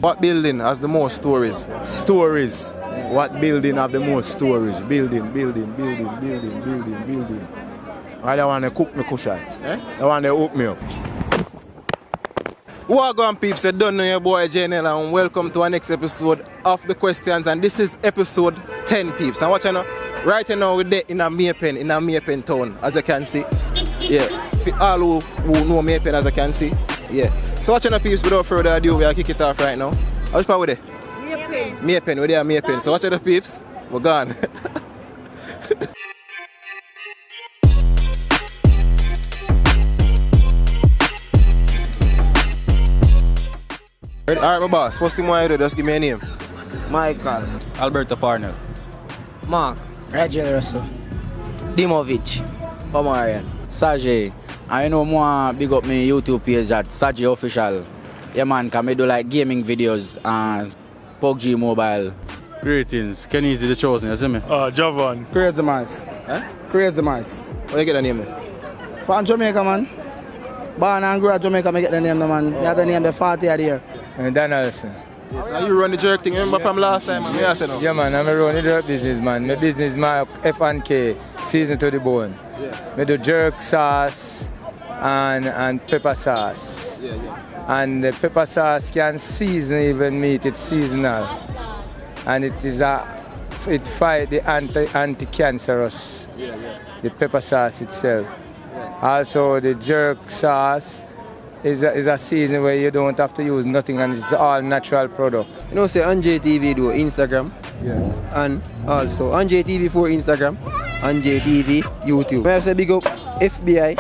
What building has the most stories? Stories. What building have the most stories? Building. Why they want to cook me cushions? They want to hook me up. Welcome peeps, you don't know your boy Jnel and welcome to our next episode of The Questions, and this is episode 10 peeps. And watch now, right now we're there in a Maypen town, as you can see. Yeah, for all who know Maypen, as you can see. Yeah. So watch now peeps, without further ado, we are kick it off right now. Which part we there? Maypen, we're there Maypen. So watch now peeps, we're gone. Alright, my boss, first thing I do, just give me a name. Michael, Alberto Parnell, Mark, Rajae Russell, Dimovic, Omarian, Sajay. I know more big up my YouTube page at Sajay Official. Yeah man, can I do like gaming videos and PUBG Mobile. Greetings, Kenny the Chosen, you see me? Javon. Crazy Mice. Crazy Mice. Where you get the name then? From Jamaica, man. Born and grew up Jamaica, I get the name, man. You have the name, the 40 a year. Donaldson. Yes, so you run the jerk thing, remember from last time, man? Yeah, no? Yeah, man, I'm a running jerk business, man. My business is my F&K, season to the bone. Yeah. I do jerk sauce and pepper sauce. Yeah. And the pepper sauce can season even meat, it's seasonal. And it is it fight the anti-cancerous, the pepper sauce itself. Also, the jerk sauce is a season where you don't have to use nothing and it's all natural product. you know say Anjay TV do Instagram, and also Anjay TV for Instagram, Anjay TV YouTube. I say big up FBI,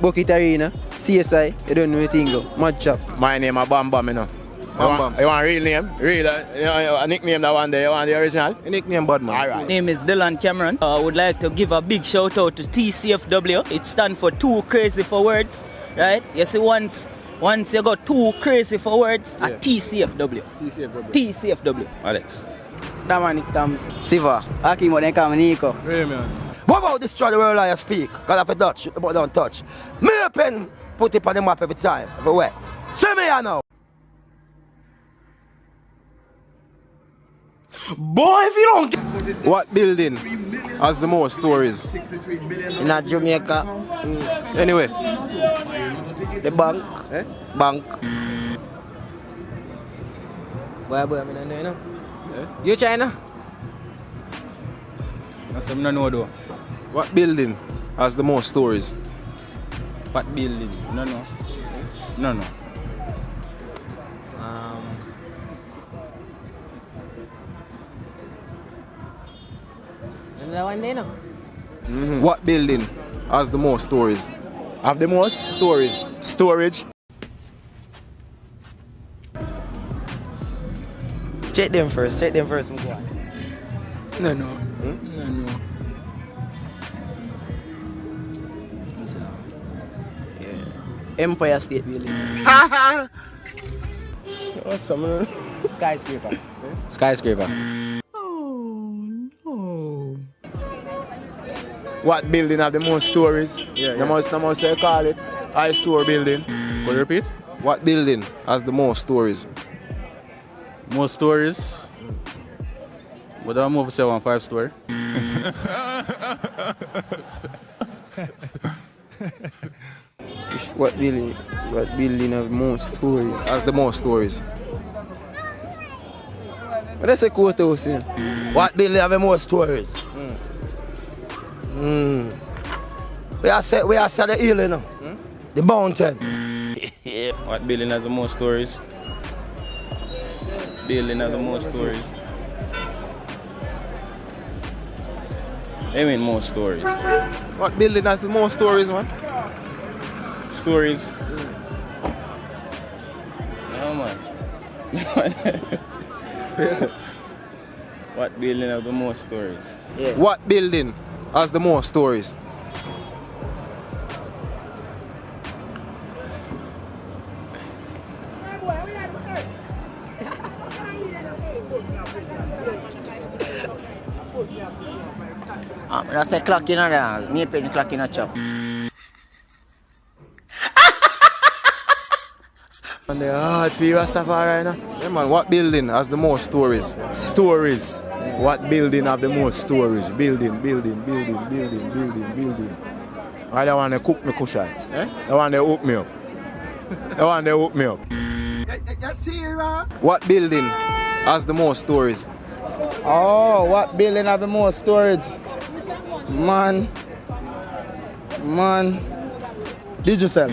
Bucket Arena, CSI, you don't know anything go, Match Up. My name is Bam Bam, you know. You want a real name? Real, a nickname that one day, you want the original? Your nickname, bud, man. Alright. Name is Dylan Cameron. I would like to give a big shout out to TCFW. It stands for Too Crazy for Words, right? You see, once you got too crazy for words, at TCFW. TCFW. Alex. Dominic Thompson, Siva, Akimo, then come Nico. What about destroy the world I speak? Because if I Dutch, but don't touch. Me a pen, put it on the map every time, everywhere. See me here now. Boy, if you don't get What building has the most stories? in a Jamaica, Anyway, the bank, bank. Boy, I mean, I know, you know. You China? That's something I know though. what building has the most stories? What building? No. Another one there, no? What building has the most stories? Have the most Stories. storage. Check them first, my boy. No. Empire State Building. Skyscraper. What building have the most stories? The most they call it high store building. Could you repeat? What building has the most stories? More stories. But I'm over 7 story. What building have most stories? Has the most stories? What that's a courthouse here? What building have the most stories? We are say the hill, you know. The mountain. What building has the most stories? Building has the most stories. I mean more stories. What building has the most stories, man? Stories. No man. What building has the most stories? What building has the most stories? That's a clock in there. Me pen clock in a chop. And the hard for you, Rastafari, now. Yeah, man, what building has the most stories? Stories. What building have the most stories? Building. I don't want to cook me cushions. I want to hook me up. What building has the most stories? Oh, what building have the most storage? Man. Digital.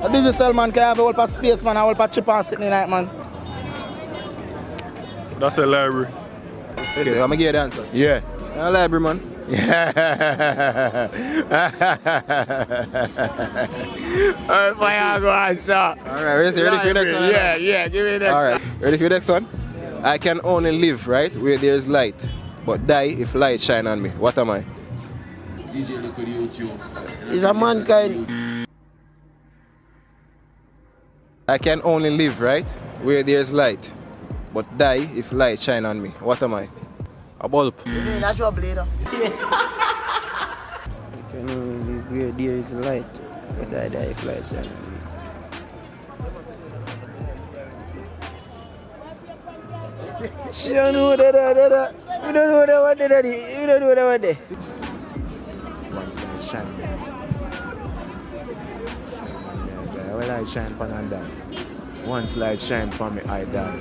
A digital man can have a whole part of space, man, a whole part of chip and sitting in it, man. That's a library. I'm going to give you the answer. Yeah. A library, man. Alright, fire go answer. Alright, ready for your next one? Yeah, give me the next. Alright, ready for your next one? I can only live, right, where there's light, but die if light shine on me. What am I? It's a mankind. I can only live, right, where there's light, but die if light shine on me. What am I? A bulb. That's your blade. You can only live where there is light, but I die if light shine on me. You don't know that. You don't know that one, Daddy. You don't know that one, there. Once light shine. Yeah, when light shine upon and die. Once light shine upon me, I die.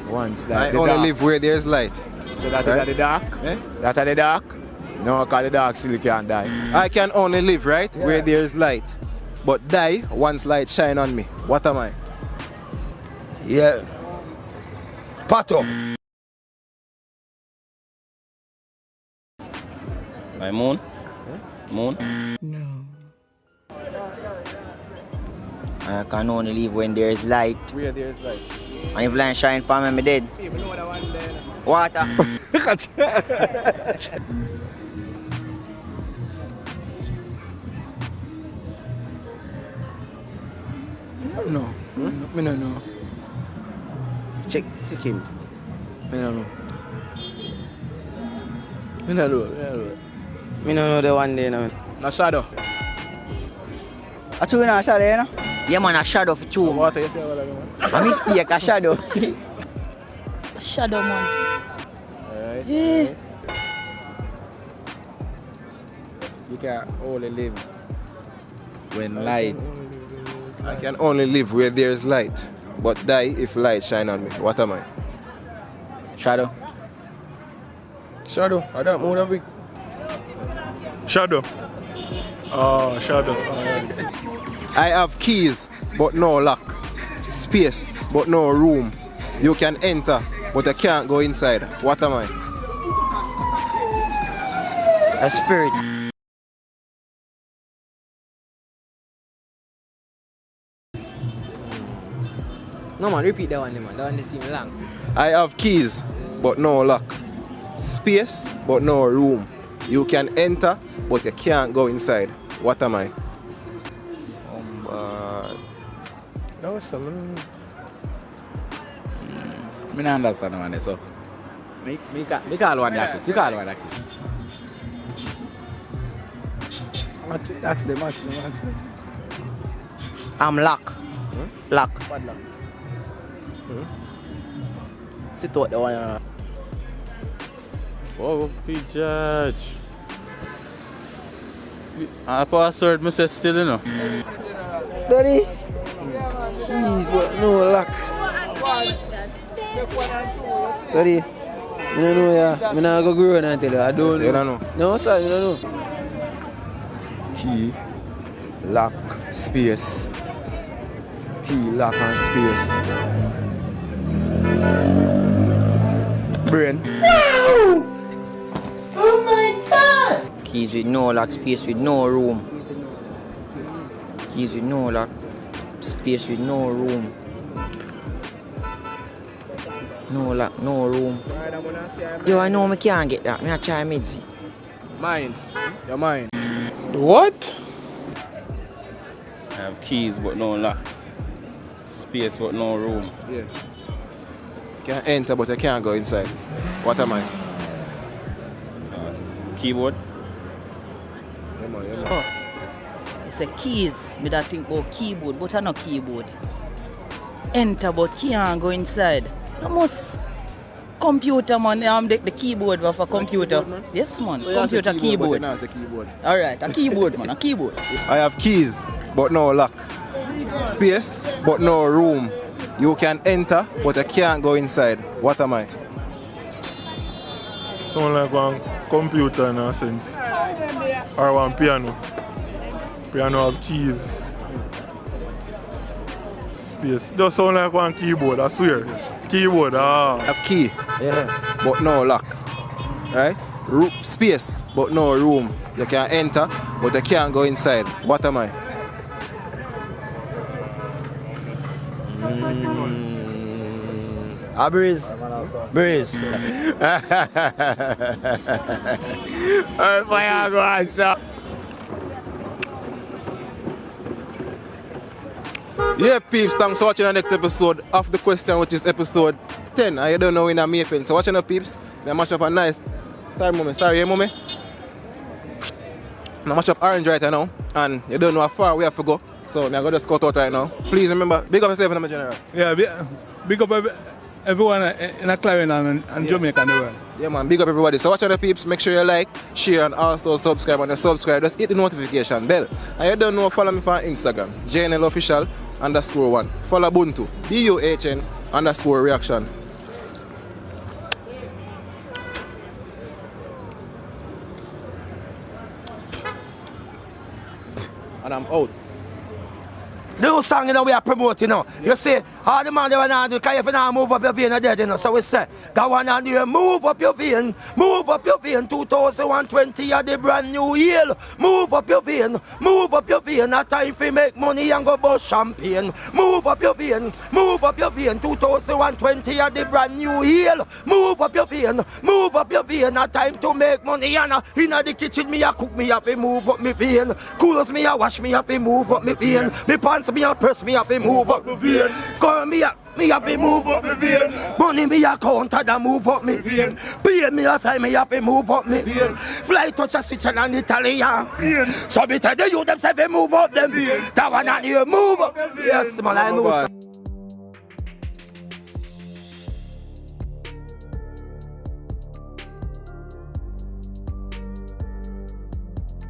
Once light. I only live where there's light. So that is at the dark? Eh? That at the dark? No, because the dark still can't die. I can only live, right, where there's light, but die once light shine on me. What am I? Yeah. Pato. My moon? Moon? I can only live when there is light. Where there's light. And if light shine upon me, I'm dead. Water. No. Me no know. Check him. Me no know. Me no know. Me no know the one day now. No shadow. I took a shadow, you know? Yeah, man, a shadow for two. What you say about that, man? A mistake, a shadow. Shadow man. Alright. Yeah. You can only live when light. I can only live where there's light, but die if light shine on me. What am I? Shadow. Shadow. I don't move a big. Shadow. Oh, shadow. I have keys, but no lock. Space, but no room. You can enter, but you can't go inside. What am I? A spirit. No man, repeat that one, man. That one seems long. I have keys, but no lock. Space, but no room. You can enter, but you can't go inside. What am I? That was something. Me not understand one so. Me call one that. You call one that. That's the match. I'm lock. Lock. What lock? Sit out the one. Oh, be judge. Password, me say still, you know. Daddy. Keys, but no lock. Daddy. I don't know, yeah. I don't go grow and tell you. I don't know. You don't know? No, sir, you don't know. Key, lock, space. Key, lock, and space. Brain. Keys with no lock, space with no room. Keys with no lock, space with no room. No lock, no room. Yo, I know I can't get that. I try midzi. Mine. You're mine. What? I have keys but no lock. Space but no room. Yeah. You can enter, but you can't go inside. What am I? Keyboard. You say keys, me that think about keyboard, but I no keyboard. Enter but can't go inside. No most computer man, the keyboard for computer. Keyboard, yes man, So computer keyboard. keyboard. Alright, a keyboard man, a keyboard. I have keys, but no lock. Space, but no room. You can enter, but you can't go inside. What am I? Sound like one computer in a sense. Or one piano. Piano have keys. Space. Just sound like one keyboard, I swear. Keyboard, I have key, but no lock. Right? Space, but no room. You can enter, but you can't go inside. What am I? A breeze. Breeze. Fire go answer. Yeah, peeps, thanks for watching the next episode of the question, which is episode 10. And you don't know in a May pen. So watching the peeps, they mash up a nice. Sorry, mommy. Sorry, yeah, mommy. I mash up orange right now, and you don't know how far we have to go. So I'm going to just cut out right now. Please remember, big up yourself in the general. Yeah, big up everyone in a Clarion and Jamaica and the world. Yeah, man, big up everybody. So watch out the peeps, make sure you like, share, and also subscribe. And subscribe, just hit the notification bell. And you don't know, follow me on Instagram, Jnel official_1. Follow Buhn BUHN_reaction. And I'm out. New song, you know, we are promoting, you know. You see, all the man they want to do, because if you not move up your vein, you're dead, you know. So we say, that one and you move up your vein, 2020 are the brand new year. Move up your vein, a time for make money and go bust champagne. Move up your vein, 2020 are the brand new year. Move up your vein, a time to make money and in the kitchen me a cook me up, move up me vein. Clothes me a wash me up, move up me vein. Me pants me a press me up, move up me vein. Girl me up, move up me vein. Money me a counter that move up me vein. Pay me a time me up, move up me vein. Fly touch a Switzerland and Italian. So me tell the youth them say move up them. That one and you move up. Yes man, I know.